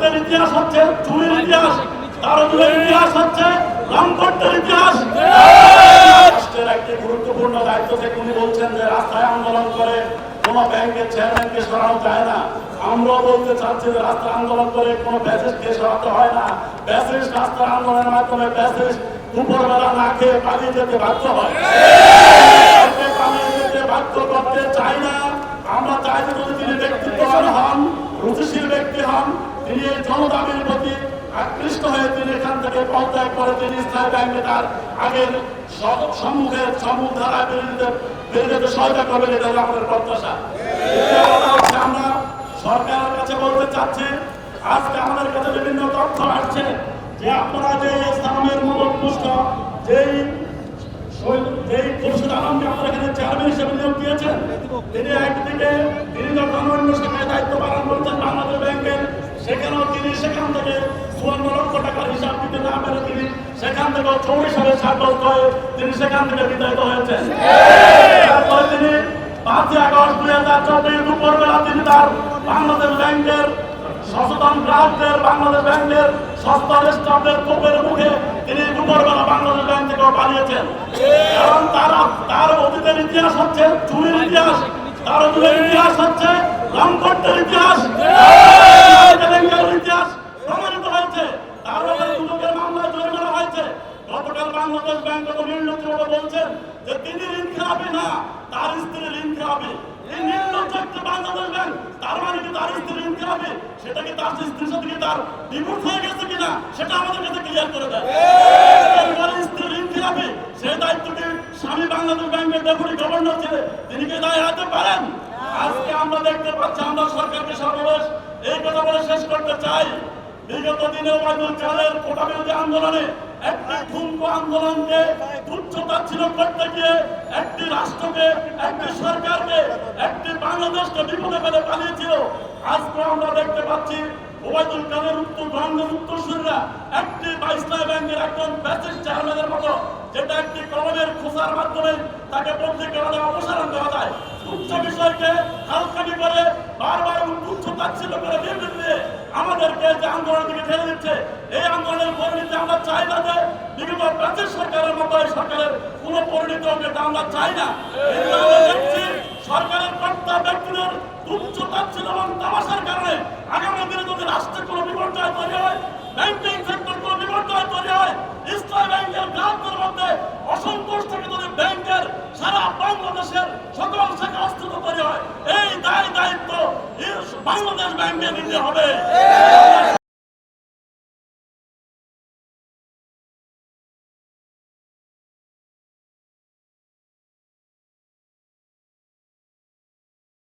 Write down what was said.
লুটের ইতিহাস হচ্ছে চুরির ইতিহাস, দারুণের ইতিহাস হচ্ছে লম্পটের ইতিহাস। রাষ্ট্রের একটি গুরুত্বপূর্ণ দায়িত্ব থেকে উনি বলছেন যে রাস্তায় আন্দোলন করে কোনো ব্যাংকের চেয়ারম্যানকে সরানো যায় না। আমরাও বলতে চাচ্ছি যে রাস্তায় আন্দোলন করে কোনো ব্যাসিস্টকে সরাতে হয় না। ব্যাসিস্ট রাস্তায় আন্দোলনের মাধ্যমে ব্যাসিস্ট দুপুরবেলা না খেয়ে পালিয়ে যেতে বাধ্য হয়। পালিয়ে যেতে বাধ্য করতে চাই না। আমরা চাই যে যদি তিনি ব্যক্তিত্ববান হন, রুচিশীল ব্যক্তি হন, তিনি এই জনদাবির প্রতি আকৃষ্ট হয়ে তিনি এখান থেকে পদত্যাগ করে তিনি স্থায়ী ব্যাংকে তার আগের সম্মুখ ধারায় বেরিয়ে সহায়তা করবেন, এটা আমাদের প্রত্যাশা। আমরা সরকারের কাছে বলতে চাচ্ছি, আজকে আমাদের কাছে বিভিন্ন তথ্য আসছে যে আপনারা যে ইসলামের মূলপুষ্ট যেই খুরশিদ আলমকে আপনারা এখানে চেয়ারম্যান হিসেবে নিয়োগ দিয়েছেন, তিনি একদিকে তিনি যখন অন্য শাখায় দায়িত্ব পালন করছেন বাংলাদেশ ব্যাংকের, সেখানেও তিনি সেখান থেকে 54 লক্ষ টাকার হিসাব দিতে না পেরে তিনি সেখান থেকে চোর হিসাবে সাব্যস্ত হয়ে তিনি সেখান থেকে বিতাড়িত হয়েছেন। তারপরে তিনি 5 আগস্ট 2024 দুপুরবেলা তিনি তার বাংলাদেশ ব্যাংকের সচেতন গ্রাহকদের, বাংলাদেশ ব্যাংকের সস্তার স্টাফদের কোপের মুখে তিনি দুপুরবেলা বাংলাদেশ ব্যাংক থেকেও পালিয়েছেন। কারণ তার অতীতের ইতিহাস হচ্ছে চুরির ইতিহাস, তার অতীতের ইতিহাস হচ্ছে লম্পটের ইতিহাস, ইতিহাস প্রমাণিত হয়েছে। তার ব্যাপারে দুদকের মামলায় জরিমানা হয়েছে। গতকাল বাংলাদেশ ব্যাংক নির্লজ্জভাবে বলছেন যে তিনি ঋণ খেলাপি না, তার স্ত্রী ঋণ খেলাপি। এই নির্লজ্জ একটা বাংলাদেশ ব্যাংক, তার মানে কি তার স্ত্রী ঋণ খেলাপি? সেটা কি তার স্ত্রীর সাথে কি তার ডিভোর্স হয়ে গেছে কিনা সেটা আমাদের কাছে ক্লিয়ার করে দেয়। স্ত্রী ঋণ খেলাপি, সেই দায়িত্বটি স্বামী বাংলাদেশ ব্যাংকের ডেপুটি গভর্নর ছিলেন, তিনি কি দায় এড়াতে পারেন? আজকে আমরা দেখতে পাচ্ছি, আমরা সরকারকে সর্বশেষ এই কথা বলে শেষ করতে চাই, বিগত দিনে ওবায়দুল কাদের কোটা বিরোধী আন্দোলনে একটি খুনকো আন্দোলনকে তুচ্ছ-তাচ্ছিল্য করতে গিয়ে একটি রাষ্ট্রকে, একটি সরকারকে, একটি বাংলাদেশকে বিপদে ফেলে পালিয়েছিল। আজকে আমরা দেখতে পাচ্ছি ওবায়দুল কাদের গণের উত্তরসূরিরা একটি ইসলামী ব্যাংকের একজন ব্যাসিস্ট চেয়ারম্যানের মতো, যেটা একটি কলমের খোঁচার মাধ্যমে তাকে বদলি করা যায়, অপসারণ করা যায়, তুচ্ছ বিষয়কে হালকামি করে বারবার তুচ্ছ-তাচ্ছিল্য করে দিয়ে আমাদেরকে যে আন্দোলনের দিকে ঠেলে দিচ্ছে, এই আন্দোলনের পরিণতি আমরা চাই না যে বিগত ব্যাসিস্ট সরকারের মতো এই সরকারের কোন পরিণতি হবে, এটা আমরা চাই না। দেখছি সরকারের কর্তা ব্যক্তিদের তুচ্ছ-তাচ্ছিল্য এবং তামাশার কারণে আগামী দিনে যদি রাষ্ট্রের কোনো বিপর্যয় তৈরি হয়, ব্যাংকিং সেক্টর কোনো বিপর্যয় তৈরি হয়, ইসলামী ব্যাংকের গ্রাহকদের মধ্যে অসন্তোষ থেকে যদি ব্যাংকের সারা বাংলাদেশের সকল শাখা অস্থিত তৈরি হয়, এই দায়িত্ব বাংলাদেশ ব্যাংকে নিতে হবে।